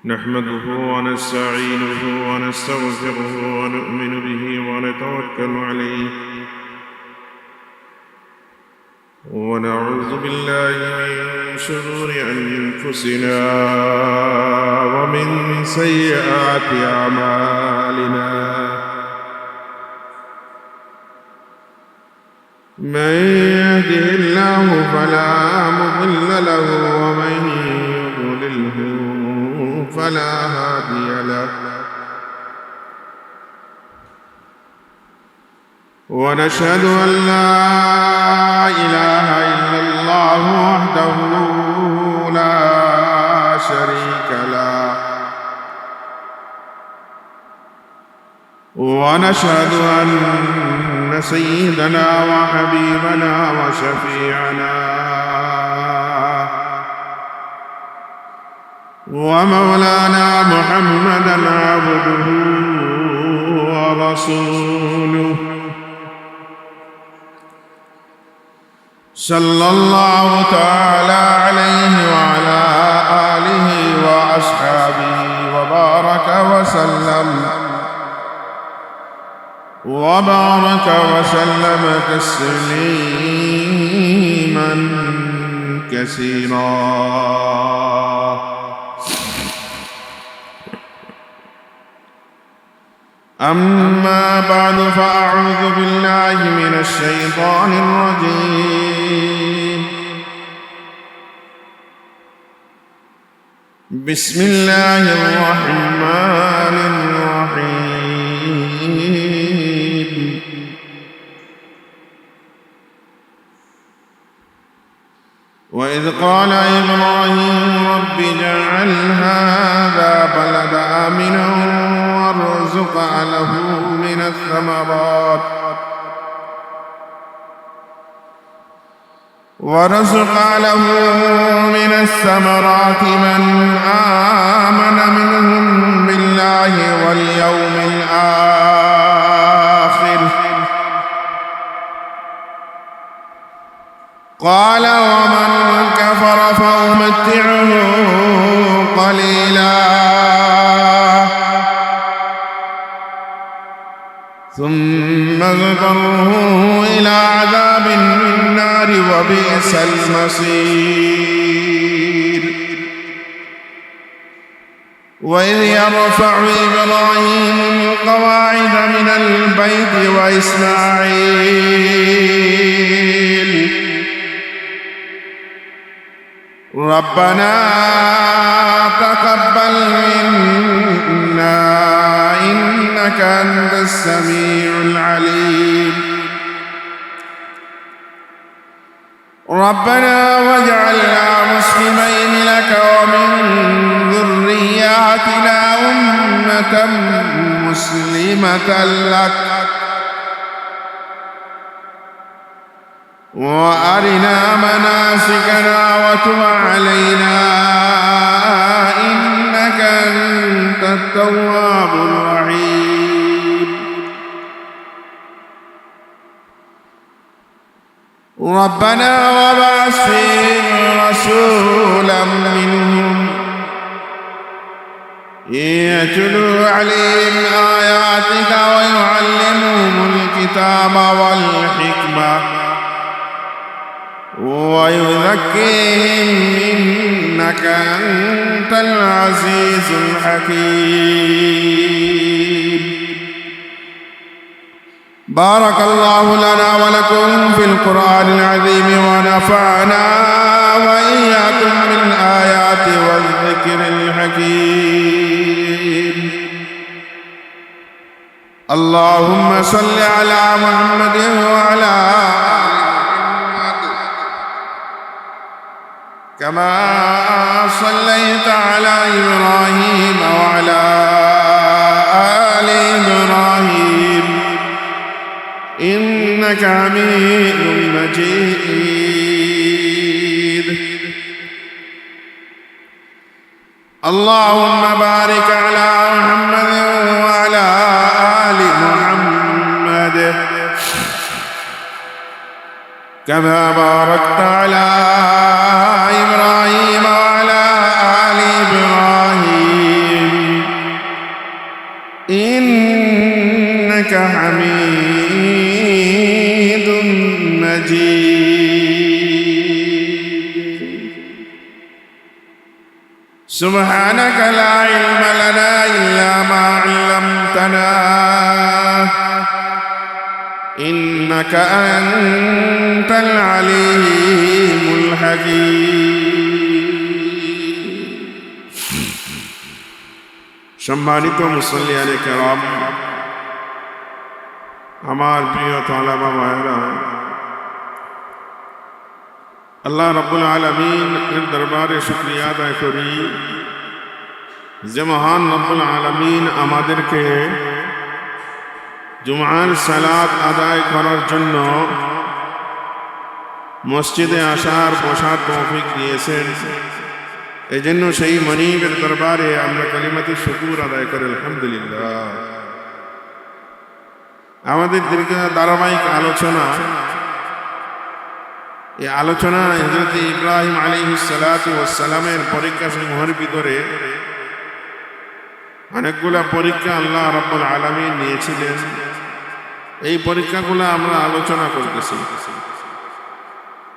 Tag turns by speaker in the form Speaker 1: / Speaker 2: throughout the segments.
Speaker 1: نحمده ونستعينه ونستغفره ونؤمن به ونتوكل عليه ونعوذ بالله من شرور أنفسنا ومن سيئات أعمالنا من يهده الله فلا مضل له ومن يضلله فلا هادي له ونشهد أن لا إله إلا الله وحده لا شريك له ونشهد أن سيدنا وحبيبنا وشفيعنا ومولانا محمدا عبده ورسوله صلى الله تعالى عليه وعلى آله وأصحابه وبارك وسلم تسليما كثيرا. أما بعد فأعوذ بالله من الشيطان الرجيم. بسم الله الرحمن الرحيم. وإذ قال إبراهيم رب اجعل هذا بلد آمنا وارزق له من الثمرات من آمن منهم بالله واليوم الآخر قال ومن كفر فأمتعه قليلا ثم اضطره إلى عذاب النار وبئس المصير. وإذ يرفع إبراهيم القواعد من البيت وإسماعيل ربنا تقبل منا إنك أنت السميع العليم ربنا واجعلنا مسلمين لك ومن ذرياتنا أمة مسلمة لك وأرنا مناسكنا وتب علينا إنك أنت التواب الرحيم. ربنا وابعث فيهم رسولا منهم يتلو عليهم آياتك ويعلمهم الكتاب والحكمة ويزكيهم إنك أنت العزيز الحكيم. بارك الله لنا ولكم في القرآن العظيم ونفعنا وإياكم بالآيات والذكر الحكيم. اللهم صل على محمد وعلى كما صليت على إبراهيم وعلى آل إبراهيم إنك حميد مجيد. اللهم بارك على محمد وعلى آل محمد كما باركت على إبراهيم وعلى آل إبراهيم حميد مجيد سبحانك لا علم لنا إلا ما علمتنا إنك أنت العليم الحكيم সম্মানিত মুসল্লিয়ানে কেরাম, আমার প্রিয় তালেবা ভাইরা, আল্লাহ রাব্বুল আলামিন এর দরবারে শুকরিয়া আদায় করি যে মহান রাব্বুল আলামিন আমাদেরকে জুমার সালাত আদায় করার জন্য মসজিদে আসার বসার তৌফিক দিয়েছেন। এই জন্য সেই মনিবের দরবারে আমরা কালিমাতে শুকর আদায় করি আলহামদুলিল্লাহ। আমাদের দীর্ঘ ধারাবাহিক আলোচনা, এই আলোচনা হযরত ইব্রাহিম আলাইহিস সালাতু ওয়াস সালামের পরীক্ষা সমূহের ভিতরে অনেকগুলা পরীক্ষা আল্লাহ রাব্বুল আলামিন নিয়েছিলেন। এই পরীক্ষাগুলো আমরা আলোচনা করতেছি।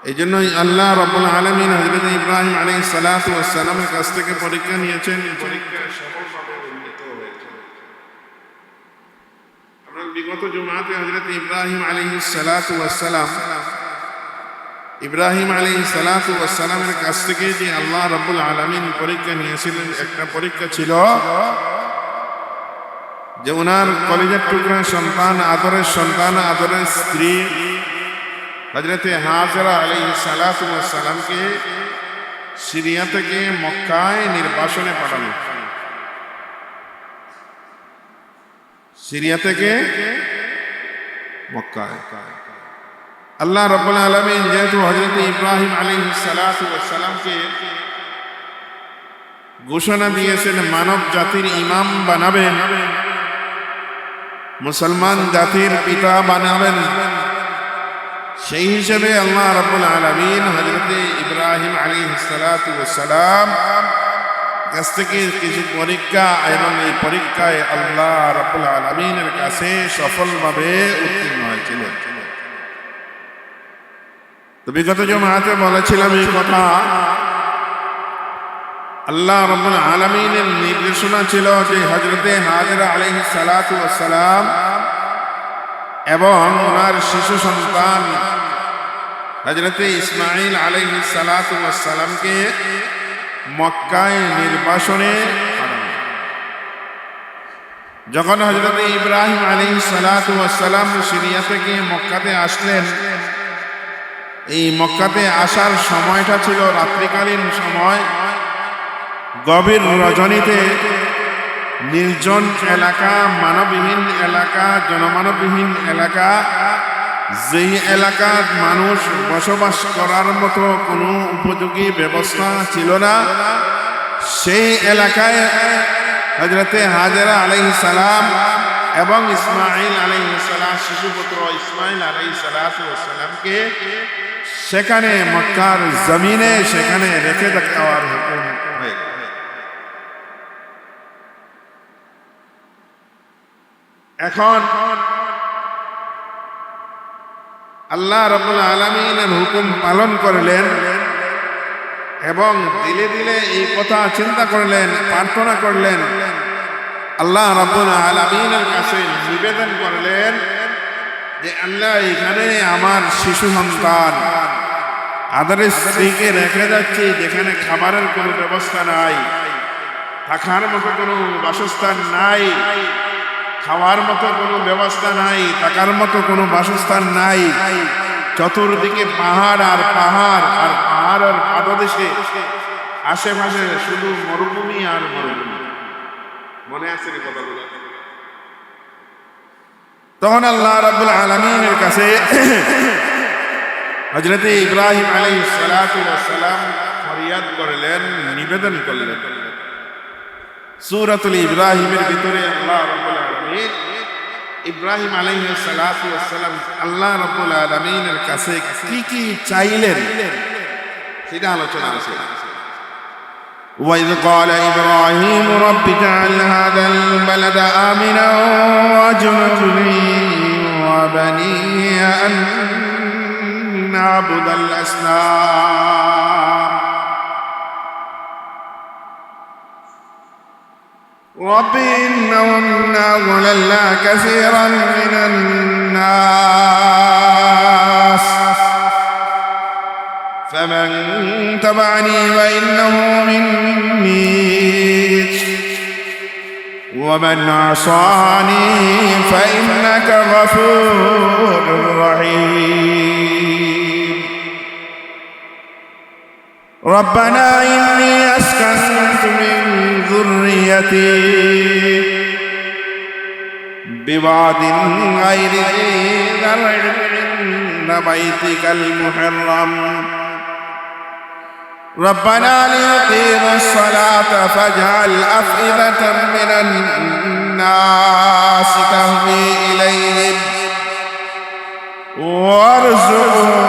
Speaker 1: এই জন্যই আল্লাহ রাব্বুল আলামিন হযরত ইব্রাহিম আলাইহিস সালাতু ওয়াস সালামের কাছ থেকে পরীক্ষা নিয়েছেন, পরীক্ষায় সফলভাবে উন্নীত হয়েছেন। আমরা বিগত জুমাতে হযরত ইব্রাহিম আলাইহিস সালাতু ওয়াস সালাম ইব্রাহিম আলাইহিস সালাতু ওয়াস সালামের কাছ থেকে যে আল্লাহ রাব্বুল আলামিন পরীক্ষা নিয়েছিলেন, একটা পরীক্ষা ছিল যে ওনার কলিজার টুকরা সন্তান, আদরের সন্তান, আদরের স্ত্রী হযরত হাজরা আলাইহিস সালাতু ওয়াস সালামকে সিরিয়া থেকে মক্কায় নির্বাসনে পাঠানো। সিরিয়া থেকে মক্কায় আল্লাহ রাব্বুল আলামিন যেহেতু হযরত ইব্রাহিম আলাইহিস সালাতু ওয়াস সালামকে ঘোষণা দিয়েছেন মানব জাতির ইমাম বানাবেন, মুসলমান জাতির পিতা বানাবেন, সেই হিসেবে আল্লাহ রাব্বুল আলামিন হযরত ইব্রাহিম আলাইহিস সালাতু ওয়াস সালাম কাছ থেকে কিছু পরীক্ষা, এবং এই পরীক্ষায় আল্লাহ রাব্বুল আলামিনের কাছে সফলভাবে উত্তীর্ণ হয়েছিলেন। তো বিগত জুমাতে বলেছিলাম এই কথা, আল্লাহ রাব্বুল আলামিনের নির্দেশনা ছিল যে হযরতে হাজরা আলাইহিস সালাতু ওয়াস সালাম এবং ওনার শিশু সন্তান হযরতে ইসমাঈল আলাইহিস সালাতু ওয়াস সালামকে মক্কায় নির্বাসনে পাঠানো। যখন হযরতে ইব্রাহিম আলাইহিস সালাতু ওয়াস সালাম সিরিয়া থেকে মক্কাতে আসলেন, এই মক্কাতে আসার সময়টা ছিল রাত্রিকালীন সময়, গভীর রজনীতে, নির্জন এলাকা, মানববিহীন এলাকা, জনমানববিহীন এলাকা, যেই এলাকার মানুষ বসবাস করার মতো কোনো উপযোগী ব্যবস্থা ছিল না, সেই এলাকায় হযরতে হাজরা আলাইহিস সালাম এবং ইসমাঈল আলাইহিস সালাম, শিশুপুত্র ইসমাঈল আলাইহিস সালামকে সেখানে মক্কার জমিনে সেখানে রেখে দেওয়ার হুকুম হয়ে গেল। এখন আল্লাহ রাব্বুল আলামিনের হুকুম পালন করলেন এবং দিলে দিলে এই কথা চিন্তা করলেন, প্রার্থনা করলেন, আল্লাহ রাব্বুল আলামিনের কাছে নিবেদন করলেন যে আল্লাহ, এখানে আমার শিশু সন্তান, আদরের স্ত্রীকে রেখে যাচ্ছি, যেখানে খাবারের কোনো ব্যবস্থা নাই, থাকার মতো কোনো বাসস্থান নাই, খাওয়ার মতো কোনো ব্যবস্থা নাই, থাকার মতো কোনো বাসস্থান নাই, চতুর্দিকে পাহাড় আর পাহাড়, আর পাহাড়ের পাদদেশে আশেপাশে শুধু মরুভূমি আর মরুভূমি। মনে আছে রে কথাগুলো? তখন আল্লাহ রাব্বুল আলামিনের কাছে হযরত ইব্রাহিম আলাইহিস সালাতু ওয়াস সালাম ফরিয়াদ করলেন, নিবেদন করলেন। সূরাতুল ইব্রাহিমের ভিতরে আল্লাহ রাব্বুল আলামিন ইব্রাহিম আলাইহিস সালাতু ওয়াস সালাম আল্লাহ রাব্বুল আলামিনের কাছে কি কি চাইলেন সেটা আলোচনা আছে। وإذ قال إبراهيم رب اجعل هذا البلد آمنا واجنبني وبني أن نعبد الأصنام رب إنهن أضللن كثيرا من الناس فمن تبعني فإنه مني ومن عصاني فإنك غفور رحيم ربنا إني أسكنت من ذريتي بواد غير ذي زرع عند بيتك المحرم ربنا ليقيموا الصلاة فاجعل أفئدة من الناس تهوي إليهم وارزقهم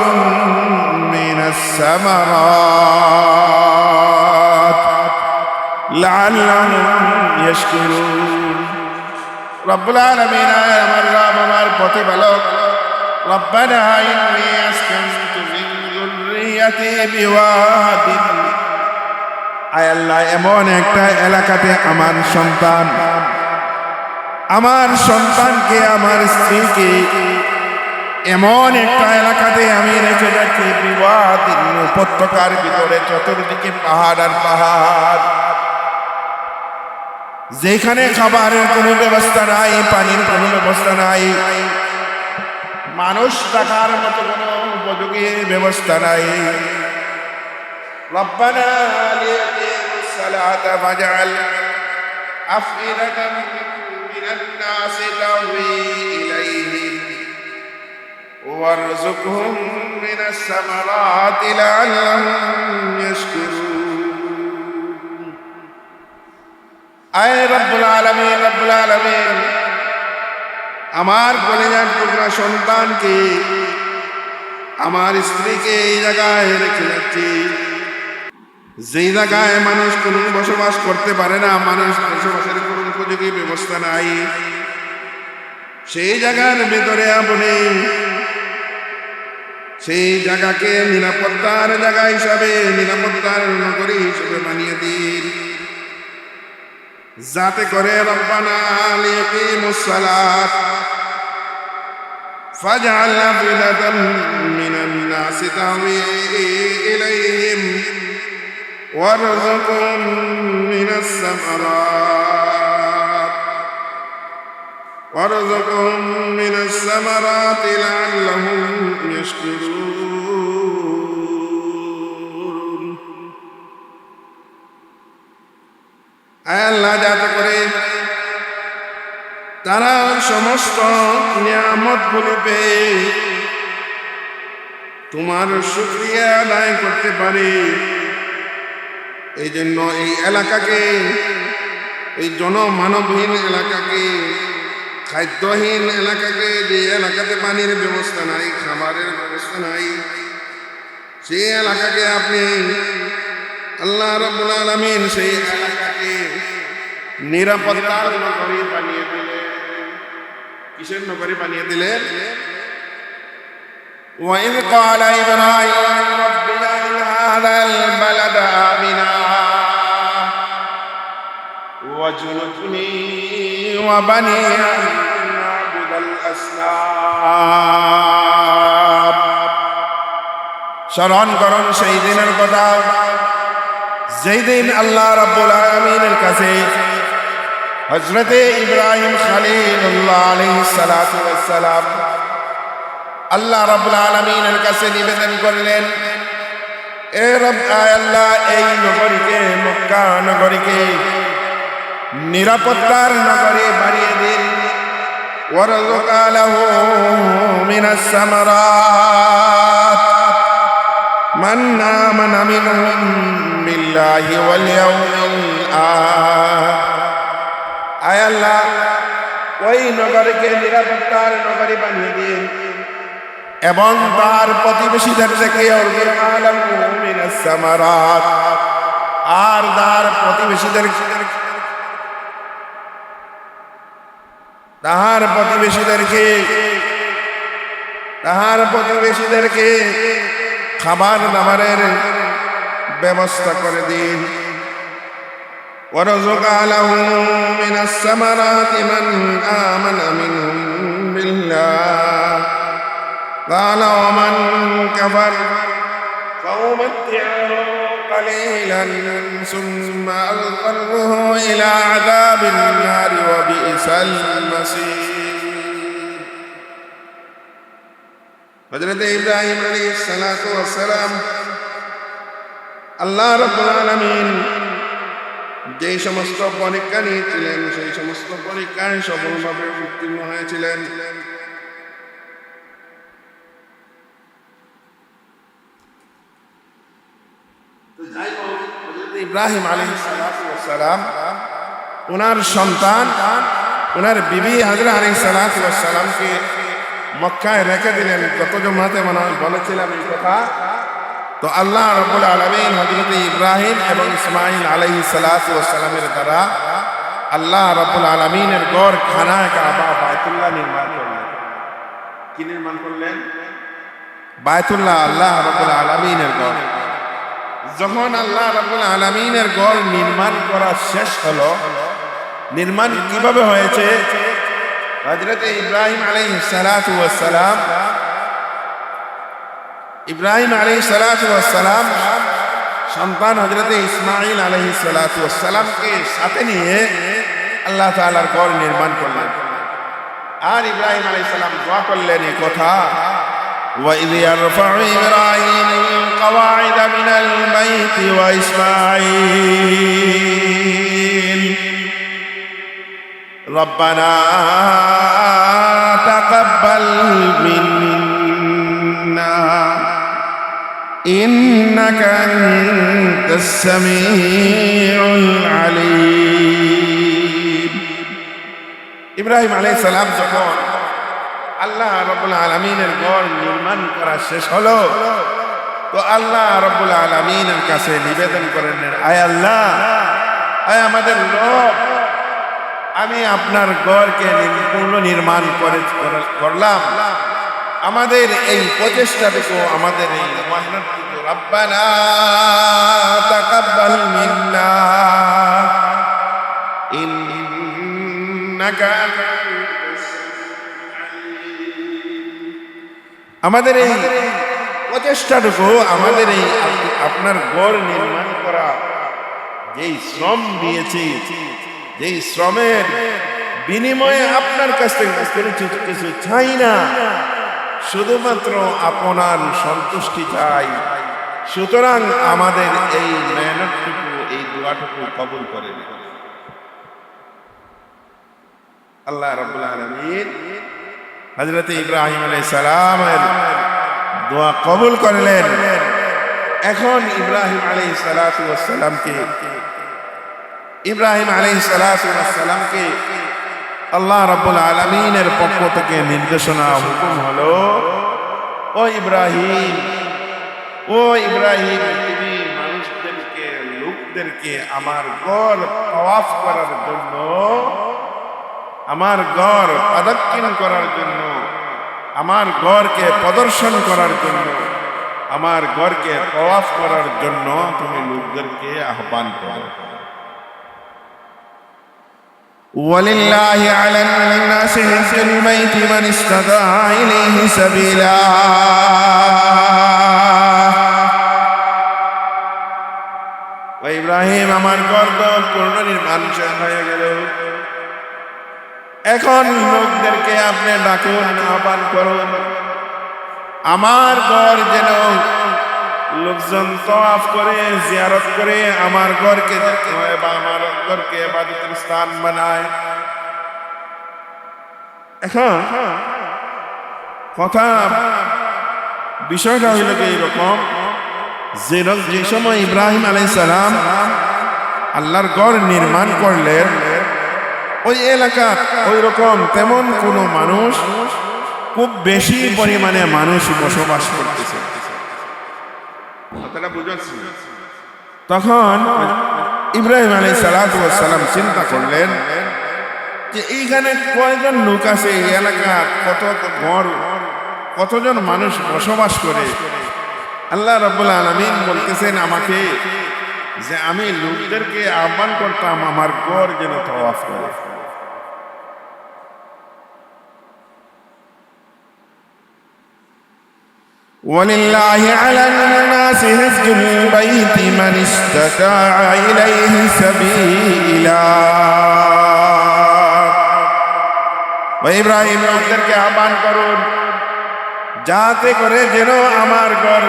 Speaker 1: من الثمرات لعلهم يشكرون رب العالمين আমার রব আমার প্রতিপালক ربنا إني أسكنت من ذريتي بواد আয় আল্লাহ এমন একটা এলাকাতে আমার সন্তানকে আমার স্ত্রীকে এমন একটা এলাকাতে আমি রেখে যাচ্ছি বিওয়াদিন উপত্যকার ভিতরে চতুর্দিকে পাহাড় আর পাহাড় যেখানে খাবারের কোনো ব্যবস্থা নাই পানির কোনো ব্যবস্থা নাই মানুষ থাকার মতো কোনো উপযোগী ব্যবস্থা নাই ربنا ليقيموا الصلاة فاجعل أفئدة من الناس تهوي إليهم وارزقهم من الثمرات لعلهم يشكرون أي رب العالمين আমার কলেজার টুকরা সন্তানকে আমার স্ত্রীকে এই জায়গায় রেখে যাচ্ছি যেই জায়গায় মানুষ কোনো বসবাস করতে পারে না মানুষ বসবাসের কোনো উপযোগী ব্যবস্থা নাই সেই জায়গার ভেতরে আপনি সেই জায়গাকে নিরাপত্তার জায়গা হিসাবে নিরাপত্তার নগরী হিসেবে বানিয়ে দিন যাতে করে রব্বানা লিয়াকিমুস সালাত ফাজআল আফিদাতাম মিনান নাসি তাহওয়ি ইলাইহিম ওয়ারযুকহুম মিনাস সামারাতি লাআল্লাহুম ইয়াশকুরুন আল্লাহ যাতে করে তারা সমস্ত নিয়ামতগুলি পেয়ে তোমার শুকরিয়া আদায় করতে পারে এই জন্য এই এলাকাকে এই জনমানবহীন এলাকাকে খাদ্যহীন এলাকাকে যে এলাকাতে পানির ব্যবস্থা নাই খাবারের ব্যবস্থা নাই সেই এলাকাকে আপনি আল্লাহ রাব্বুল আলামিন সেই এলাকাকে নিরাপত্তার নগরী বানিয়ে দিলেন কিসের নগরী বানিয়ে দিলেন وَإِذْ قَالَ إِبْرَاهِيمُ رَبِّ اجْعَلْ هَذَا الْبَلَدَ آمِنًا وَاجْنُبْنِي وَبَنِي أَن نَّعْبُدَ الْأَصْنَامَ স্মরণ করুন সেই দিনের কথা যেই দিন আল্লাহ রাব্বুল আলামিনের কাছে হযরতে ইব্রাহিম খলিলুল্লাহ আলাইহিস সালাতু ওয়াস সালাম আল্লাহ রাব্বুল আলামিনের কাছে নিবেদন করলেন এ রব আল্লাহ এই নগরীকে মক্কা নগরীকে নিরাপত্তার নগরী বানিয়ে দিন ওয়ারযুক লাহু মিনাস সামারাত মান আমানা মিনহুম বিল্লাহি ওয়াল ইয়াউমিল আখির আয় আল্লাহ ওই নগরীকে নিরাপত্তার নগরী বানিয়ে দিন এবং তার প্রতিবেশীদের থেকে আর তার প্রতিবেশীদেরকে খাবার দাবারের ব্যবস্থা করে দিন। وارزق لهم من الثمرات من آمن منهم بالله قال ومن كفر فأمتعه قليلا ثم أضطره إلى عذاب النار وبئس المصير. হযরত ইব্রাহিম আলাইহিস সালাতু ওয়াস সালাম আল্লাহ রাব্বুল আলামিন যে সমস্ত পরীক্ষা নিয়েছিলেন সেই সমস্ত পরীক্ষায় সফলভাবে উত্তীর্ণ হয়েছিলেন। ইব্রাহিম আলাইহিস সালাম ওনার সন্তান ওনার বিবি হাজরা আলাইহিস সালামকে মক্কায় রেখে দিলেন। গত জুমাতে বলেছিলাম এই কথা। তো আল্লাহ রাব্বুল আলামিন হযরত ইব্রাহিম এবং ইসমাঈল আলাইহিস সালামের দ্বারা আল্লাহ রাব্বুল আলামিনের গড় খানা কাবা বায়তুল্লাহ নির্মাণ করলেন। কি নির্মাণ করলেন? বায়তুল্লাহ, আল্লাহ রাব্বুল আলামিনের গড়। যখন আল্লাহ রাব্বুল আলামিনের গড় নির্মাণ করা শেষ হলো, নির্মাণ কিভাবে হয়েছে? হযরত ইব্রাহিম আলাইহিস সালাম সন্তান হযরত ইসমাঈল আলাইহিস সালামকে সাথে নিয়ে আল্লাহ তাআলার ঘর নির্মাণ করলেন। আর ইব্রাহিম আলাইহিস সালাম দোয়া করলেন এই কথা, وَإِذْ يَرْفَعُ إِبْرَاهِيمُ الْقَوَاعِدَ مِنَ الْبَيْتِ وَإِسْمَاعِيلُ رَبَّنَا تَقَبَّلْ مِنَّا إِنَّكَ أَنْتَ السَّمِيعُ الْعَلِيمُ। ইব্রাহিম আলাইহিস সালাম যখন আল্লাহ রাব্বুল আলামিনের ঘর নির্মাণ করা শেষ হলো, তো আল্লাহ রাব্বুল আলামিনের কাছে নিবেদন করেন, আয় আল্লাহ, আয় আমাদের রব, আমি আপনার ঘরকে পূর্ণ নির্মাণ করলাম। আমাদের এই প্রচেষ্টাটুকু, আমাদের এই মেহনতটুকু রব্বানা তাকাব্বাল মিন্না ইন্নাকা, আমাদের এই প্রচেষ্টাটুকু, আমাদের এই আপনার ঘর নির্মাণ করা যেই শ্রম দিয়েছি, যেই শ্রমের বিনিময়ে আপনার কাছ থেকে কিছু চাই না, শুধুমাত্র আপনার সন্তুষ্টি চাই। সুতরাং আমাদের এই মেহনতটুকু, এই দোয়াটুকু কবুল করে নিন। আল্লাহ রাব্বুল আলামিন হযরত ইব্রাহিম আলাইহিস সালামের দোয়া কবুল করলেন। এখন ইব্রাহিম আলাইহিস সালামকে আল্লাহ রাব্বুল আলামিনের পক্ষ থেকে নির্দেশনা, হুকুম হলো, ও ইব্রাহিম, তুমি মানুষদেরকে, লোকদেরকে আমার ঘর তাওয়াফ করার জন্য, আমার ঘর প্রদক্ষিণ করার জন্য, আমার ঘরকে প্রদর্শন করার জন্য, আমার ঘরকে তাওয়াফ করার জন্য তুমি লোকদেরকে আহ্বান করো। ওয়ালিল্লাহি আলান নাসি হিজ্জুল বাইতি মান ইসতাতা ইলাইহি সাবিলা। ও ইব্রাহিম, আমার ঘর তো পূর্ণ নির্মাণ হয়ে গেল, এখন লোকদেরকে আপনি ডাকুন, আহ্বান করুন, আমার ঘর যেন লোকজন তাওয়াফ করে, জিয়ারত করে আমার ঘরকে দেখতে হয় বা আমার ঘরকে ইবাদতের স্থান বানায়। এখন কথা, বিষয়টা হইল এইরকম, যে সময় ইব্রাহিম আলাইহিস সালাম আল্লাহর ঘর নির্মাণ করলেন, ওই এলাকা ওই রকম তেমন কোনো মানুষ, খুব বেশি পরিমাণে মানুষ বসবাস করতেছে। কথাটা বুঝাচ্ছি? তখন ইব্রাহিম আলাইহিস সালাতু ওয়াস সালাম চিন্তা করলেন যে এইখানে কয়জন লোক আছে, এই এলাকার কত ঘর, কতজন মানুষ বসবাস করে। আল্লাহ রাব্বুল আলামিন বলতেছেন আমাকে যে আমি লোকদেরকে আহ্বান করতাম আমার ঘর যেন তাওয়াফ করে।
Speaker 2: ولله على الناس حج البيت من استطاع إليه سبيلا
Speaker 1: ইব্রাহিম লোকদেরকে আহ্বান করুন যাতে করে যেন আমার ঘর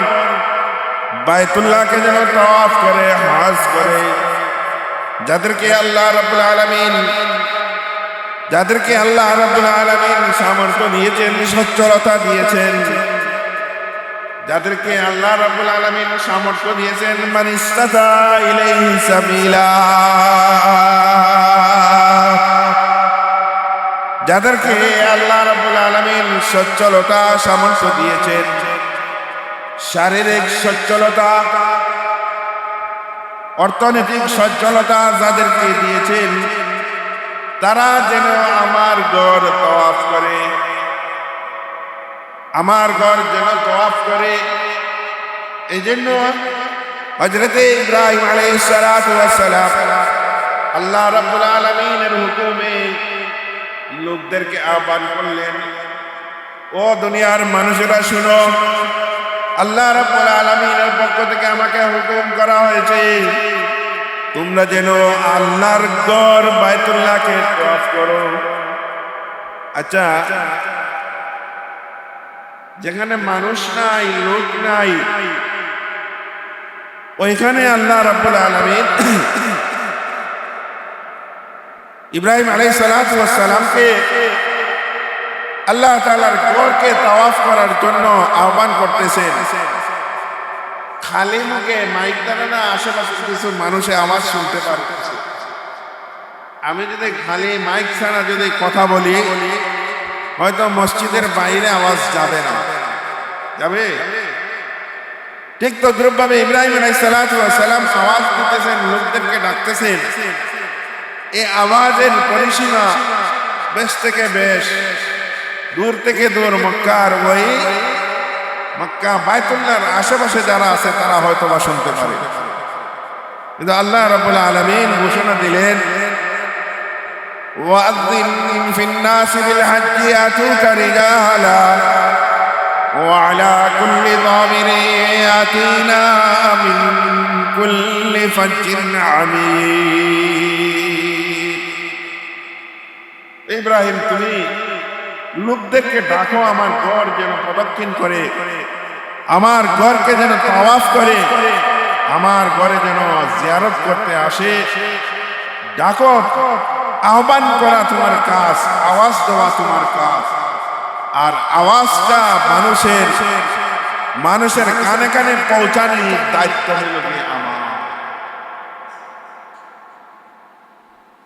Speaker 1: বাইতুল্লাহকে যেন তাওয়াফ করে, হজ করে। যাদেরকে আল্লাহ রাব্বুল আলামিন সামর্থ্য দিয়েছেন, সচ্ছলতা দিয়েছেন, যাদেরকে আল্লাহ রাব্বুল আলামিন সামর্থ্য দিয়েছেন, মান ইসতাতা ইলাইহি সাবিলা, যাদেরকে আল্লাহ রাব্বুল আলামিন সচ্ছলতা সামর্থ্য দিয়েছেন, শারীরিক সচ্ছলতা, অর্থনৈতিক সচ্ছলতা যাদেরকে দিয়েছেন, তারা যেন আমার ঘর তাওয়াফ করে, আমার ঘর যেন তাওয়াফ করে। এই জন্য হযরতে ইব্রাহিম আলাইহিস সালাতু ওয়াস সালাম আল্লাহ রাব্বুল আলামিনের হুকুমে লোকদেরকে আহ্বান করলেন, ও দুনিয়ার মানুষেরা শুনো, আল্লাহ রাব্বুল আলামিনের পক্ষ থেকে আমাকে হুকুম করা হয়েছে তোমরা যেন আল্লাহর ঘর বাইতুল্লাহকে তাওয়াফ করো। আচ্ছা, যেখানে মানুষ নাই, লোক নাই, ওইখানে আল্লাহ রাব্বুল আলামিন ইব্রাহিম আলাইহিস সালাতু ওয়াস সালামকে আল্লাহ তাআলার ঘরকে তাওয়াফ করার জন্য আহ্বান করতেছেন। খালি মুখে মাইক দ্বারা না, আশেপাশে কিছু মানুষে আওয়াজ শুনতে পারতেছে। আমি যদি খালি মাইক ছাড়া যদি কথা বলি, হয়তো মসজিদের বাইরে আওয়াজ যাবে না, যাবে? ঠিক তো দ্রুপভাবে ইব্রাহিম আলাইহিস সালাতু ওয়াস সালাম আওয়াজ দিতেছেন, লোকদেরকে ডাকতেছেন। এই আওয়াজের পরিসীমা বেশ থেকে বেশ, দূর থেকে দূর, মক্কার ওই মক্কা বাইতুল্লাহর আশেপাশে যারা আছে তারা হয়তো বা শুনতে পারে। কিন্তু আল্লাহ রাব্বুল আলামিন ঘোষণা দিলেন, ওয়াযিন ফিন নাসি বিল হাজ্জি ইয়াতুকা রিজালা ওয়া আলা কুল্লি যামিরিন ইয়াতিনা মিন কুল্লি ফাজ্জিন আমিক। ইব্রাহিম, তুমি লোকদেরকে ডাকো আমার ঘর যেন প্রদক্ষিণ করে, আমার ঘরকে যেন তাওয়াফ করে, আমার ঘরে যেন জিয়ারত করতে আসে। ডাকো, আহ্বান করা তোমার কাজ, আওয়াজ দেওয়া তোমার কাজ। আর আওয়াজটা মানুষের কানে কানে পৌঁছানোর দায়িত্ব হলো কি আমার।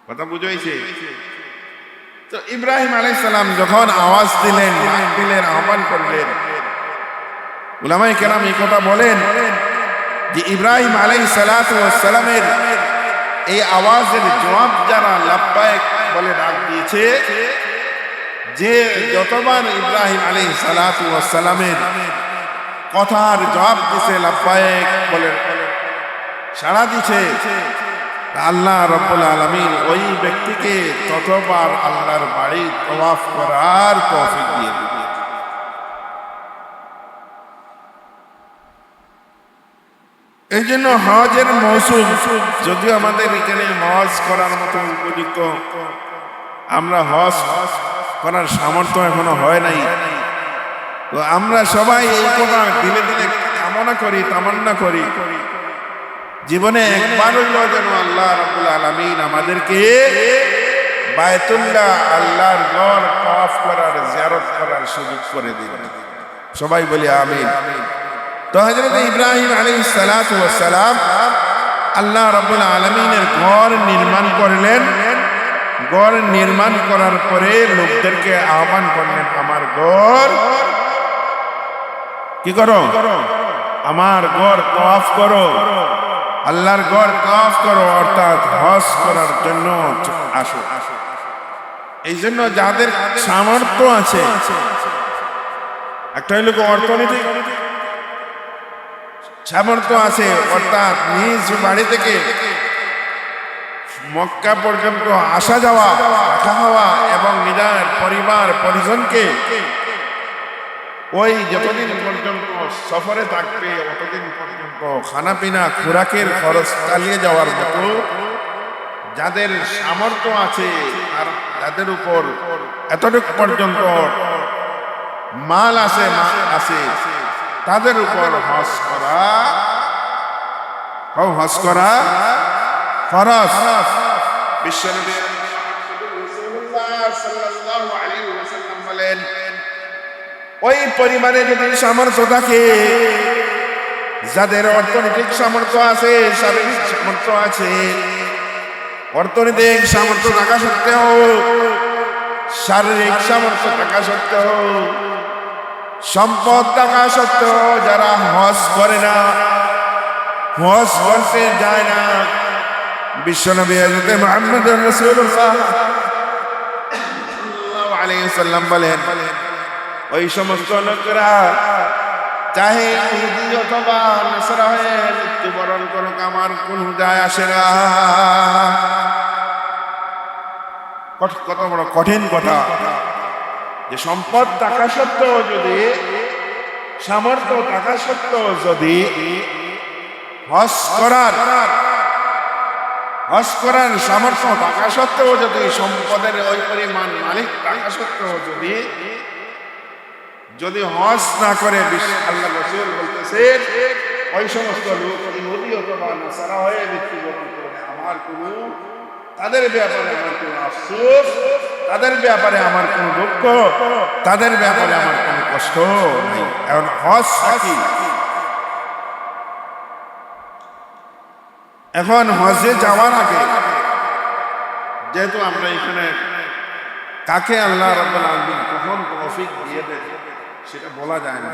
Speaker 1: কথা বুঝাইছে? তো ইব্রাহিম আলাইহিস সালাম যখন আওয়াজ দিলেন, আহ্বান করলেন, উলামায়ে কেরাম এই কথা বলেন যে ইব্রাহিম আলাইহিস সালাতু ওয়াস সালামের এই আওয়াজের জবাব যারা লাব্বাইক বলে ডাক দিয়েছে, যে যতবার ইব্রাহিম আলাইহিস সালাতু ওয়াস সালামের কথার জবাব দিছে, লাব্বাইক বলে সাড়া দিছে, আল্লাহ রাব্বুল আলামিন ওই ব্যক্তিকে ততবার আল্লাহর বাড়ি তাওয়াফ করার তৌফিক দিয়ে দিবেন। এই জন্য হজের মৌসুম, যদিও আমাদের এখানে হজ করার মতো উপযুক্ত, আমরা হজ করার সামর্থ্য এখনো হয় নাই, তো আমরা সবাই এই কথা দিলে দিলে কামনা করি, তামান্না করি, জীবনে একবার হইলেও যেন আল্লাহ রাব্বুল আলামিন আমাদেরকে বায়তুল্লাহ, আল্লাহর ঘর তাওয়াফ করার, জিয়ারত করার সুযোগ করে দিবেন। সবাই বলি আমিন। তো হযরত ইব্রাহিম আলাইহিস সালাতু ওয়াস সালাম আল্লাহ রাব্বুল আলামিনের ঘর নির্মাণ করলেন। ঘর নির্মাণ করার পরে লোকদেরকে আহ্বান করলেন, আমার ঘর কি করো, আমার ঘর তাওয়াফ করো। আল্লাহর ঘর তওয়াফ করো, অর্থাৎ হজ করার জন্য আসো। এই জন্য যাদের সামর্থ্য আছে, একটা হইল অর্থনৈতিক সামর্থ্য আছে, অর্থাৎ নিজ বাড়ি থেকে মক্কা পর্যন্ত আসা যাওয়া, থাকা খাওয়া এবং নিজের পরিবার পরিজনকে ওই যতদিন পর্যন্ত সফরে থাকবে অতদিন পর্যন্ত খানা পিনা খোরাকের খরচ চালিয়ে যাওয়ার মতো যাদের সামর্থ্য আছে আর যাদের উপর এতটুকু পর্যন্ত মাল আছে তাদের উপর হজ করা ফরজ। বিশ্বনবী সাল্লাল্লাহু আলাইহি ওয়াসাল্লাম বলেন, ওই পরিমাণে যদি সামর্থ্য থাকে, যাদের অর্থনৈতিক সামর্থ্য আছে, শারীরিক সামর্থ্য আছে, অর্থনৈতিক সামর্থ্য থাকা সত্ত্বেও, শারীরিক সামর্থ্য থাকা সত্ত্বেও, সম্পদ থাকা সত্ত্বেও যারা হজ করে না, হজ করতে যায় না, বিশ্বনবী হযরত মুহাম্মদ রাসূলুল্লাহ সাল্লাল্লাহু আলাইহি ওয়াসাল্লাম বলেন, ওই সমস্ত লোকেরা চাহে ইহুদি অথবা নাসারা হয়ে মৃত্যুবরণ করুক, আমার কোনো যায় আসে না। কত বড় কঠিন কথা যে সম্পদ থাকা সত্ত্বেও যদি, সামর্থ্য থাকা সত্ত্বেও যদি হজ করার সামর্থ্য থাকা সত্ত্বেও যদি, সম্পদের ওই পরিমাণ মালিক থাকা সত্ত্বেও যদি হজ না করে, আল্লাহ রাসূল বলতেছেন ওই সমস্ত লোক ইহুদি অথবা নাসারা হয়ে মৃত্যুবরণ করবে, আমার কোনো, তাদের ব্যাপারে আমার কোনো আফসোস, তাদের ব্যাপারে আমার কোনো দুঃখ, তাদের ব্যাপারে আমার কোনো কষ্ট নেই। এখন হজ কি? এখন হজে যাওয়ার আগে, যেহেতু আমরা এখানে কাকে আল্লাহ রাব্বুল আলামিন কখন তৌফিক দিয়ে দেন সেটা বলা যায় না।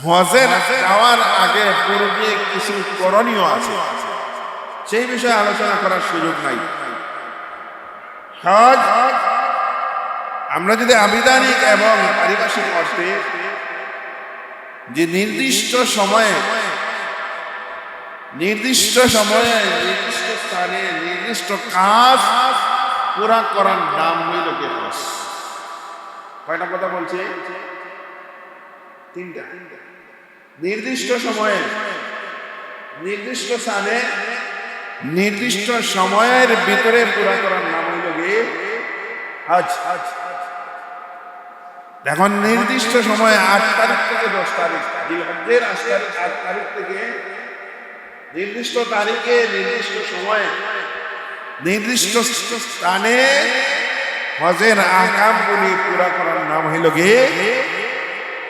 Speaker 1: হজে যাওয়ার আগে পূর্বে কিছু করণীয় আছে, সেই বিষয়ে আলোচনা করার সুযোগ নাই। হজ আমরা যদি আবিধানিক এবং পারিভাষিক অর্থে যে নির্দিষ্ট সময়ে নির্দিষ্ট স্থানে নির্দিষ্ট কাজ পুরা করার নাম হইল কি হজ। কয়টা কথা বলছে? তিনটা। নির্দিষ্ট সময়ে নির্দিষ্ট স্থানে নির্দিষ্ট সময়ের ভিতরে পুরা করার নাম হইল কি হজ। এখন নির্দিষ্ট সময়ে 8 তারিখ থেকে 10 তারিখ, জিলহজ্জের 8 তারিখ থেকে নির্দিষ্ট তারিখে নির্দিষ্ট সময়ে নির্দিষ্ট স্থানে হজের আহকামগুলি পুরা করার নাম হইল কি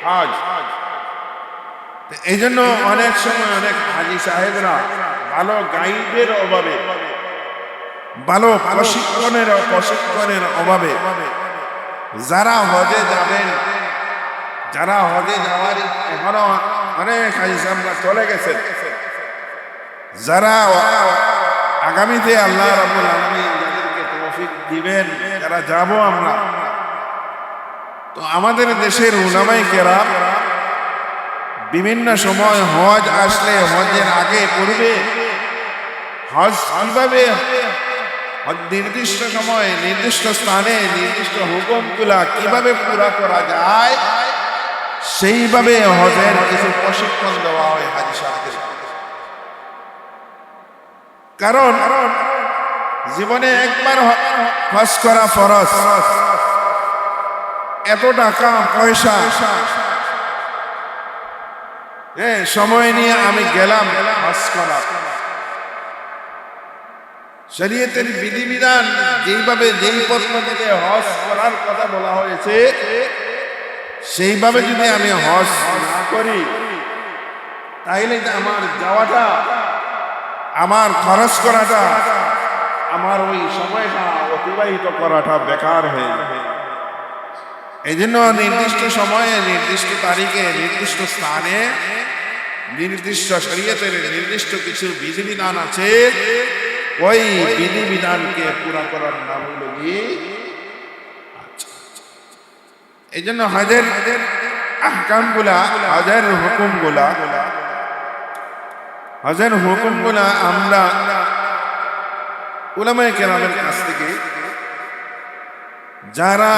Speaker 1: হজ। এই জন্য অনেক সময় অনেক হাজী সাহেবরা ভালো গাইডের অভাবে, ভালো প্রশিক্ষণের অভাবে যারা হজে যাবেন, যারা হজে যাওয়ার এখনো অনেক হাজী সাহেবরা চলে গেছেন, যারা আগামীতে আল্লাহ রাব্বুল আলামিন যাদেরকে তৌফিক দিবেন, যারা যাব আমরা, তো আমাদের দেশের উলামায়ে কেরাম বিভিন্ন সময় হজ আসলে, হজের আগে পূর্বে হজ কিভাবে নির্দিষ্ট সময়ে নির্দিষ্ট স্থানে নির্দিষ্ট হুকুমগুলা কিভাবে পুরা করা যায় সেইভাবে হজের কিছু প্রশিক্ষণ দেওয়া হয় হাজী সাহেবদের। কারণ জীবনে একবার হজ করা ফরজ, এত টাকা পয়সা সময় নিয়ে আমি গেলাম হজ করা, শরীয়তের বিধিবিধান যেইভাবে যেই পদ্ধতিতে হজ করার কথা বলা হয়েছে সেইভাবে যদি আমি হজ না করি, তাইলে আমার যাওয়াটা, আমার খরচ করাটা, আমার ওই সময়টা অতিবাহিত করাটা বেকার হয়ে যাবে। এই জন্য নির্দিষ্ট সময়ে নির্দিষ্ট তারিখে নির্দিষ্ট স্থানে নির্দিষ্ট শরীয়তের নির্দিষ্ট কিছু বিধিবিধান আছে, ওই বিধিবিধানকে পুরা করার নাম হলো কি? এই জন্য হজের আহকামগুলা, হজের হুকুমগুলা আমরা উলামায়ে কেরামের কাছ থেকে, যারা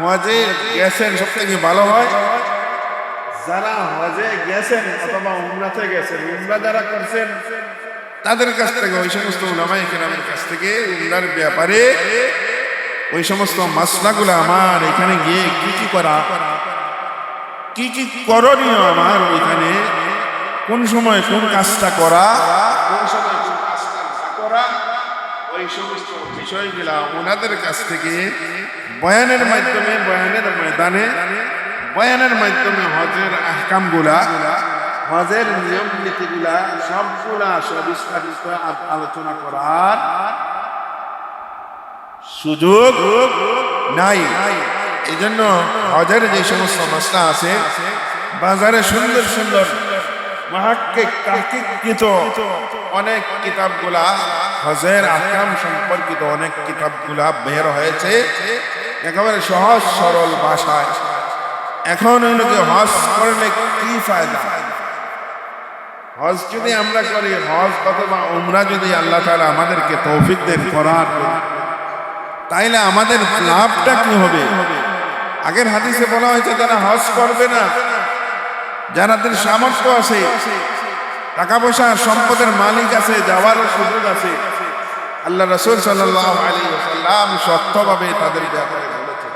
Speaker 1: হজে গেছেন সব থেকে ভালো হয় যারা হজে গেছেন অথবা উমরাতে গেছেন, উমরা যারা করছেন তাদের কাছ থেকে, ওই সমস্ত উলামায়ে কেরামের কাছ থেকে উমরার ব্যাপারে ওই সমস্ত মাসলাগুলো আমার এখানে গিয়ে কি কি করা, কি কি করণীয়, আমার ওইখানে কোন সময় কোন কাজটা করা, কোন সময় কোন কাজটা না করা, ওই সমস্ত বিষয়গুলা ওনাদের কাছ থেকে বয়ানের মাধ্যমে, বয়ানের ময়দানে, বয়ানের মাধ্যমে হজের আহকামগুলা, হজের নিয়ম নীতিগুলা সবগুলা সবিস্তারিত আলোচনা করার সুযোগ নাই। এই জন্য হজের যে সমস্ত মাসলা আছে, বাজারে সুন্দর সুন্দর তাহকিককৃত অনেক কিতাবগুলা, হজের আহকাম সম্পর্কিত অনেক কিতাবগুলা বের হয়েছে একেবারে সহজ সরল ভাষায়। এখন হইল যে হজ করলে কি ফায়দা, হজ যদি আমরা করি, হজ অথবা উমরা যদি আল্লাহ তাআলা আমাদেরকে তৌফিক দেন করার, তাইলে আমাদের লাভটা কি হবে? আগের হাদিসে বলা হয়েছে যারা হজ করবে না, যাদের সামর্থ্য আছে, টাকা পয়সা সম্পদের মালিক আছে, যাওয়ার সুযোগ আছে, আল্লাহ রাসূল সাল্লাল্লাহু আলাইহি ওয়াসাল্লাম সত্যভাবে তাদের ব্যাপারে বলেছেন।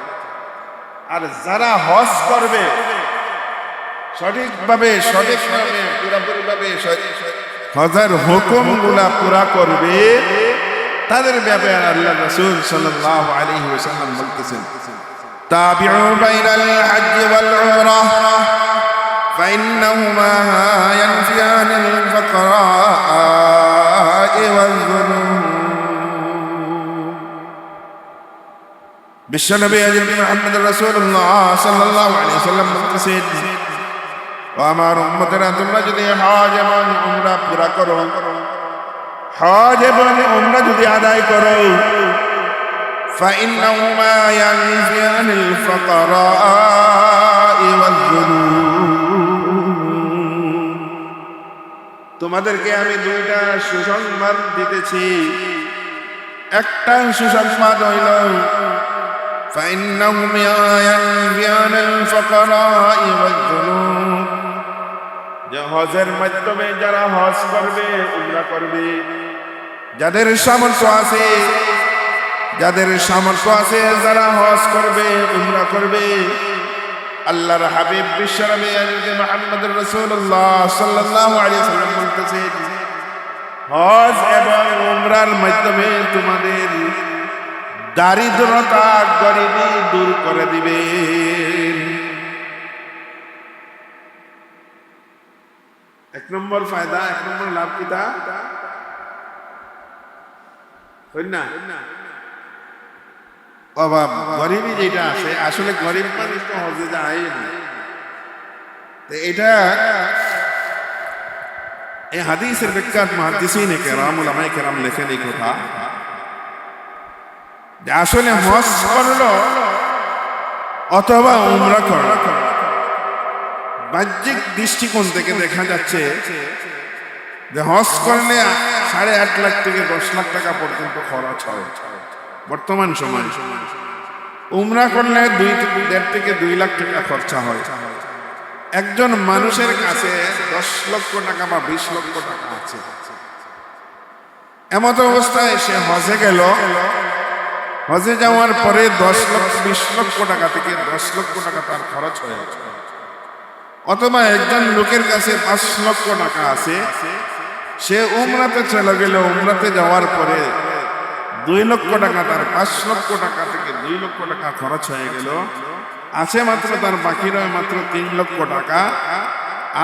Speaker 1: আর যারা হজ করবে সঠিকভাবে, সঠিকভাবে, পুরোপুরিভাবে হজের হুকুমগুলা পুরা করবে, তাদের ব্যাপারে আল্লাহ রাসূল সাল্লাল্লাহু আলাইহি ওয়াসাল্লাম বলতেছেন, তাবিউ বাইনাল হজ্জ ওয়াল উমরাহ ফাইন্নাহুমা ইয়ানফিয়ানিল ফাকরা ওয়াল যুনুব। বিশ্বনবী হযরত মুহাম্মদ রাসূলুল্লাহ সাল্লাল্লাহু আলাইহি ওয়াসাল্লাম বলতেছেন, ও আমার উম্মতেরা, তোমরা যদি হজ এবং উমরা পুরা করো, হজ এবং উমরা যদি আদায় করো, ফাইন্নাহুমা ইয়ানফিয়ানিল ফাকরা ওয়াল যুনুব, তোমাদেরকে আমি দুইটা সুসংবাদ দিতেছি। একটা সুসংবাদ হইল ফাইন্নাহুমা ইয়ানফিয়ানিল ফাকরা ওয়াল যুনুব, যে হজের মাধ্যমে যারা হজ করবে, উমরা করবে, যাদের সামর্থ্য আছে, যাদের সামর্থ্য আছে, যারা হজ করবে, উমরা করবে, আল্লাহর হাবিব বিশ্বনবী হযরত মুহাম্মদ রাসূলুল্লাহ সাল্লাল্লাহু আলাইহি ওয়াসাল্লাম বলতেছেন, হজ এবং উমরার মাধ্যমে তোমাদের দারিদ্রতা, গরিবি দূর করে দিবে। এক নম্বর ফায়দা, এক নম্বর লাভ কিটা হই না বাবা, গরিবি যেটা আছে, আসলে গরিব মানুষ তো হজে যায় না। এটা এই হাদিসের বিখ্যাত মুহাদ্দিসিনে কেরাম, উলামায়ে কেরাম লেখেন এই কথা, যে আসলে হজ করলো অথবা উমরা করলো, বাহ্যিক দৃষ্টিকোণ থেকে দেখা যাচ্ছে যে হজ করলে 8.5 লাখ থেকে 10 লাখ টাকা পর্যন্ত খরচ হয় বর্তমান সময়, উমরা করলে 1.5 থেকে 2 লাখ টাকা খরচা হয়। একজন মানুষের কাছে 10 লক্ষ টাকা বা 20 লক্ষ টাকা আছে, এমত অবস্থায় সে হজে গেল, হজে যাওয়ার পরে 20 লক্ষ টাকা থেকে 10 লক্ষ টাকা তার খরচ হয়ে গেছে। অথবা একজন লোকের কাছে 5 লক্ষ টাকা আছে, সে উমরাতে চলে গেল, উমরাতে যাওয়ার পরে 2 লক্ষ টাকা, তার 5 লক্ষ টাকা থেকে 2 লক্ষ টাকা খরচ হয়ে গেল, আছে মাত্র তার বাকি রয় মাত্র 3 লক্ষ টাকা,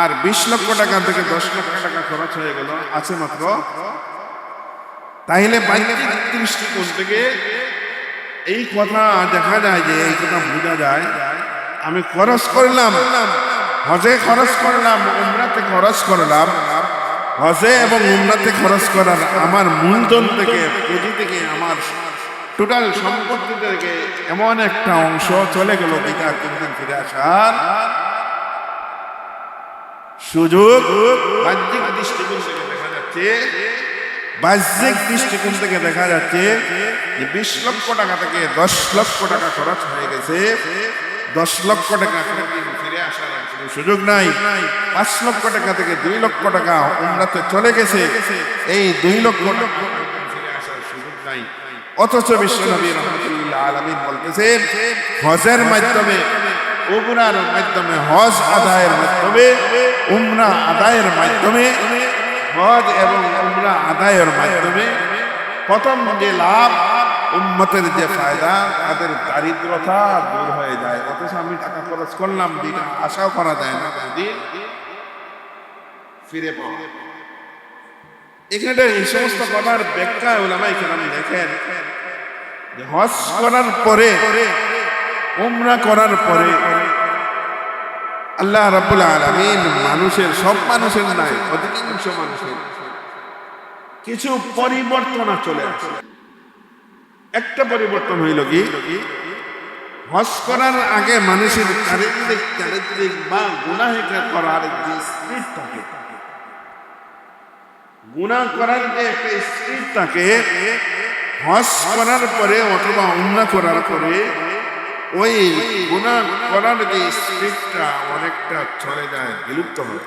Speaker 1: আর 20 লক্ষ টাকা থেকে 10 লক্ষ টাকা খরচ হয়ে গেল, আছে মাত্র। তাইলে বাহ্যিক দৃষ্টিকোণ থেকে এই কথা দেখা যায়, যে এই কথা বোঝা যায়, আমি খরচ করলাম হজে খরচ করলাম, উমরাতে খরচ করলাম, হজে এবং উমরাতে খরচ করার আমার মূলধন থেকে, পুঁজি থেকে, আমার টোটাল সম্পত্তি থেকে এমন একটা অংশ চলে গেল যেটা কোনদিন ফিরে আসার সুযোগ বাহ্যিক দৃষ্টিকোণ থেকে দেখা যাচ্ছে। বাহ্যিক দৃষ্টিকোণ থেকে দেখা যাচ্ছে যে 20 লক্ষ টাকা থেকে 10 লক্ষ টাকা খরচ হয়ে গেছে। 10 লক্ষ টাকা ফিরে আসার কোনো সুযোগ নাই। 5 লক্ষ টাকা থেকে 2 লক্ষ টাকা উমরাতে চলে গেছে, এই 2 লক্ষ টাকা ফিরে আসার সুযোগ নাই। অথচ বিশ্বনবী রাহমাতুল্লাহ আলামিন বলতেছেন হজের মাধ্যমে, উমরার মাধ্যমে, হজ আদায়ের মাধ্যমে, উমরা আদায়ের মাধ্যমে, হজ এবং উমরা আদায়ের মাধ্যমে প্রথম যে লাভ, উম্মতের যে ফায়দা, তাদের দারিদ্রতা দূর হয়ে যায়। অথচ আমি টাকা খরচ করলাম, যেটা আশাও করা যায় না কোনদিন ফিরে পাবো। এখানে এই সমস্ত কথার ব্যাখ্যা উলামায়ে কেরাম দেখেন যে হজ করার পরে, উমরা করার পরে আল্লাহ রাব্বুল আলামিন মানুষের, সব মানুষের নাই, অধিকাংশ মানুষের কিছু পরিবর্তন চলে আসে। একটা পরিবর্তন হইল কি, হজ করার আগে মানুষের চারিত্রিক বা গুনাহ করার যে স্পিড থাকে, গুনাহ করার যে একটা স্পিড থাকে, হজ করার পরে অথবা উমরা করার পরে ওই গুনাহ করার যে স্পিডটা অনেকটা চলে যায়, বিলুপ্ত হয়।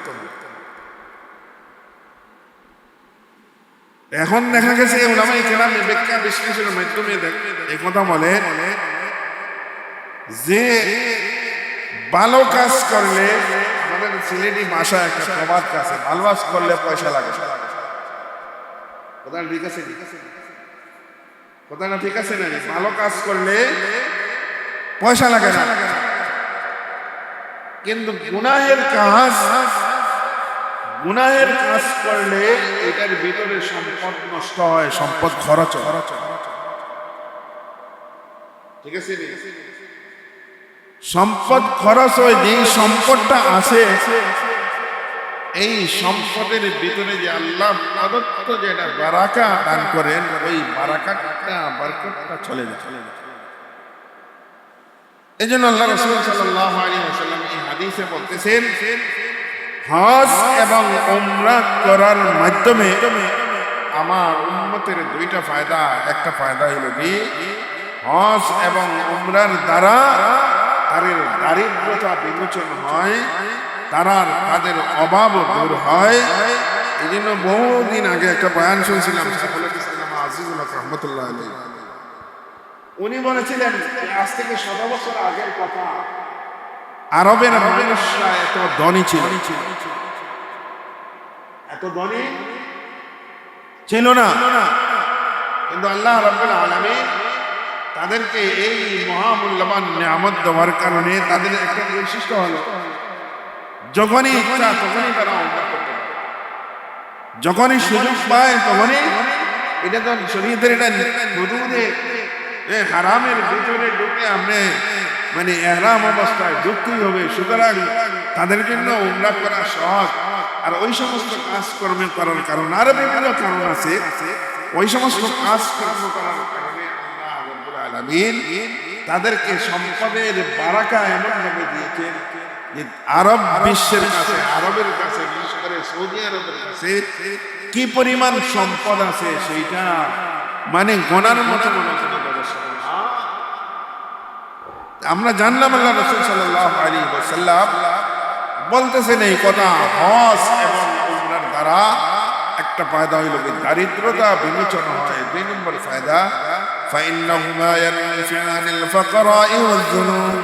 Speaker 1: এখন দেখা গেছে উলামায়ে কেরাম ব্যাখ্যা বিশ্লেষণের মাধ্যমে এই কথা বলে যে ভালো কাজ করলে, আমাদের সিলেটি ভাষায় একটা প্রবাদ আছে, ভালো কাজ করলে পয়সা লাগে। কথাটা ঠিক আছে? কথাটা ঠিক আছে না? ভালো কাজ করলে পয়সা লাগে না, কিন্তু গুনাহের কাজ করলে এটার ভিতরে সম্পদ নষ্ট হয়, সম্পদ খরচ হয়। ঠিক আছে? সম্পদ খরচ হয়। যেই সম্পদটা আছে, এই সম্পদের ভিতরে যে আল্লাহ প্রদত্ত যেটা বারাকা দান করেন, ওই বারাকাতটা চলে যায়। এই জন্য আল্লাহ রাসূল সাল্লাল্লাহু আলাইহি ওয়াসাল্লাম এই হাদিসে বলতেছেন হজ এবং উমরা করার মাধ্যমে আমার উম্মতের দুইটা ফায়দা। একটা ফায়দা হলো কি, হজ এবং উমরার দ্বারা তাদের দারিদ্রতা বিমোচন হয়, তাদের অভাব দূর হয়। এই জন্য বহুদিন আগে একটা বয়ান শুনছিলাম আজিজুল হক রহমতুল্লাহ আলাইহি, উনি বলেছিলেন আজ থেকে 100 বছর আগের কথা, আরবের মানুষরা এত ধনী ছিল, এত ধনী ছিল না, কিন্তু আল্লাহ রাব্বুল আলামিন তাদেরকে এই মহামূল্যবান নিয়ামত দেওয়ার কারণে তাদের একটা বৈশিষ্ট্য হলো, যখনই ইচ্ছা তখনই তারা উমরা করতে পারে, যখনই সুযোগ পায় তখনই। এটা তো শরীয়তের, এটা হুদুদে হারামের ভিতরে ঢুকে আপনি মানে ইহরাম অবস্থায় ঢুকতেই হবে। সুতরাং তাদের জন্য উমরা করা সহজ। আর ওই সমস্ত কাজকর্ম করার কারণ, আরো বিভিন্ন কারণ আছে, ওই সমস্ত কাজকর্ম করার কারণে আল্লাহ রাব্বুল আলামিন তাদেরকে সম্পদের বারাকা এমন ভাবে দিয়েছেন যে আরব বিশ্বের কাছে, আরবের কাছে, বিশেষ করে সৌদি আরবের কাছে কি পরিমাণ সম্পদ আছে সেইটা মানে গোনার মতো মনে হয়। আমরা জানলাম আল্লাহ রাসূল সাল্লাল্লাহু আলাইহি ওয়াসাল্লাম বলতেছেন এই কথা, হজ এবং উমরার দ্বারা একটা ফায়দা হইল কি, দারিদ্রতা বিমোচন হয়। 2 নম্বর ফায়দা, ফাইন্নাহুমা ইয়ানফিআনিল ফাকরা'i ওয়াজ-যুনুব।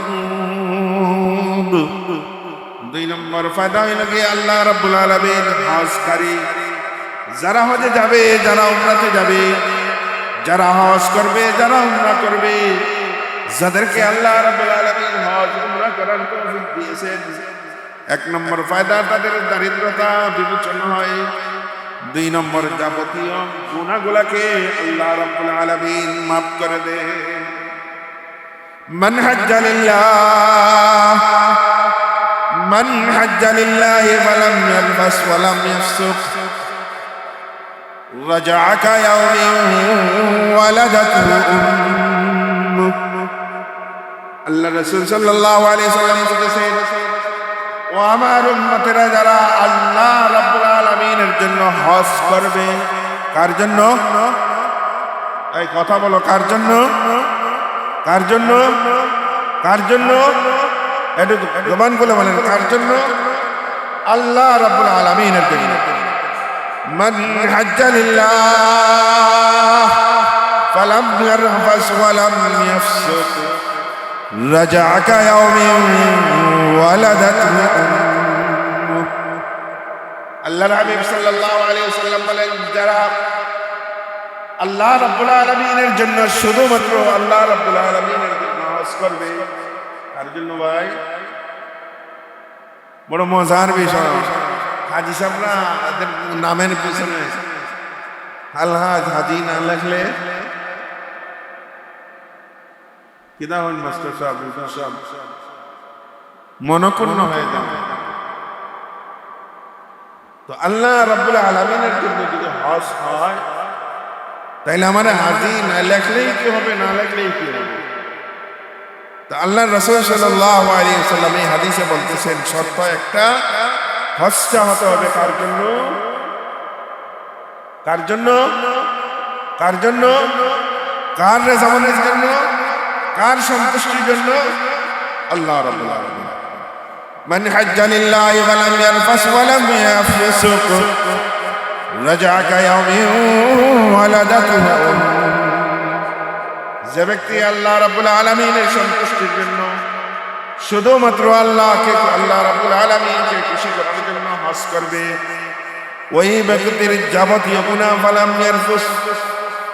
Speaker 1: 2 নম্বর ফায়দা হইল কি, আল্লাহ রাব্বুল আলামিন হজকারী যারা হজে যাবে, যারা উমরাতে যাবে, যারা হজ করবে, যারা উমরা করবে, যাদেরকে আল্লাহ রাব্বুল আলামিন হজ উমরা করার তৌফিক দিয়েছেন, 1 নম্বর ফায়দা তাদের দারিদ্রতা বিমোচন হয়। 2 নম্বর যাবতীয় গুনাহগুলোকে আল্লাহ রাব্বুল আলামিন maaf করে দেন। মান হাজ্জা লিল্লাহ
Speaker 2: মান হাজ্জা লিল্লাহি ফালাম ইয়ারফাস ওয়ালাম ইয়াফসুক রাজাআ কায়াউমিন ওয়ালাদাতহু উম্মুহ।
Speaker 1: আল্লাহ রাসূল সাল্লাল্লাহু আলাইহি সাল্লাম বলেছেন, ও আমার উম্মতেরা যারা আল্লাহ রাব্বুল আলামিনের জন্য হজ করবে, কার জন্য? এই কথা বলো, কার জন্য? কার জন্য? কার জন্য? একটু জবান খুলে বলেন, কার জন্য? আল্লাহ রাব্বুল আলামিনের জন্য। মান হাজ্জা লিল্লাহ ফালাম ইয়ারফাস ওয়ালাম ইয়াফসুক রাজাআ কায়াউমিন ওয়ালাদাতহু উম্মুহ। আল্লাহর হাবিব সাল্লাল্লাহু আলাইহি ওয়াসাল্লাম বলেন, যারা আল্লাহ রাব্বুল আলামিনের জন্য, শুধুমাত্র আল্লাহ রাব্বুল আলামিনের জন্য হজ করবে, তার জন্য ভাই বড় মজার বিষয়। হাজি সাহেবরা তাদের নামের পিছনে আলহাজ হাজি না লেখলে কিদা হন মাস্টার সাহেব, হুজুর সাহেব মনক্ষুণ্ণ হয়ে যাবে। তো আল্লাহ রাব্বুল আলামিনের জন্য যদি হজ হয়, তাইলে আমার হাজি না লেখলেই কি হবে, না লেখলেই কি হবে? তো আল্লাহ রাসূল সাল্লাল্লাহু আলাইহি ওয়াসাল্লাম এই হাদিসে বলতেছেন, শর্ত একটা, হজটা হতে হবে কার জন্য? কার জন্য? কার জন্য? কার রেজামন্দের জন্য? কার সন্তুষ্টির জন্য? আল্লাহ রাব্বুল আলামিন। মান হাজ্জা লিল্লাহি ওয়ালাম ইয়ারফাস ওয়ালাম ইয়াফসুক রাজাআ কায়াউমিন ওয়ালাদাতহু উম্মুহ। যে ব্যক্তি আল্লাহ রাব্বুল আলামিনের সন্তুষ্টির জন্য, শুধুমাত্র আল্লাহকে, আল্লাহ রাব্বুল আলামিনকে খুশি করার জন্য হজ করবে, ওই ব্যক্তির যাবতীয় গুনাহ ফালাম ইয়ারফুস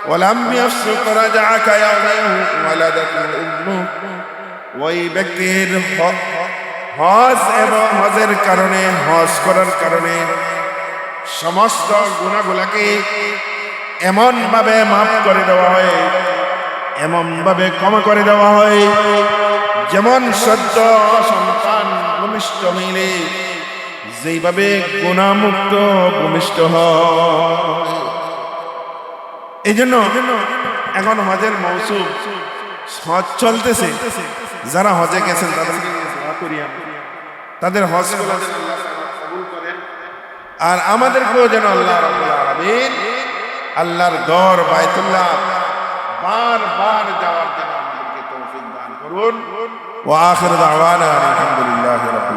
Speaker 1: ওয়ালাম ইয়াফসুক রাজাআ কায়াউমিন ওয়ালাদাতহু উম্মুহ। ওই ব্যক্তির হজ এবং হজের কারণে, হজ করার কারণে সমস্ত গুনাহগুলোকে এমন ভাবে মাফ করে দেওয়া হয়, এমন ভাবে ক্ষমা করে দেওয়া হয়, যেমন সদ্য সন্তান ভূমিষ্ঠ হইলে যেইভাবে গুনাহমুক্ত ভূমিষ্ঠ হয়। এই জন্য এখন হজের মৌসুম, হজ চলতেছে, যারা হজে গেছেন তাদেরকে দোয়া করি, তাদের হজ কবুল করেন, আর আমাদেরকেও যেন আল্লাহ রাব্বুল আলামিন আল্লাহর ঘর বাইতুল্লাহ বারবার যাওয়ার জন্য আমাদেরকে তৌফিক দান করুন। ওয়া আখিরু দাওয়ানা আলহামদুলিল্লাহি রাব্বিল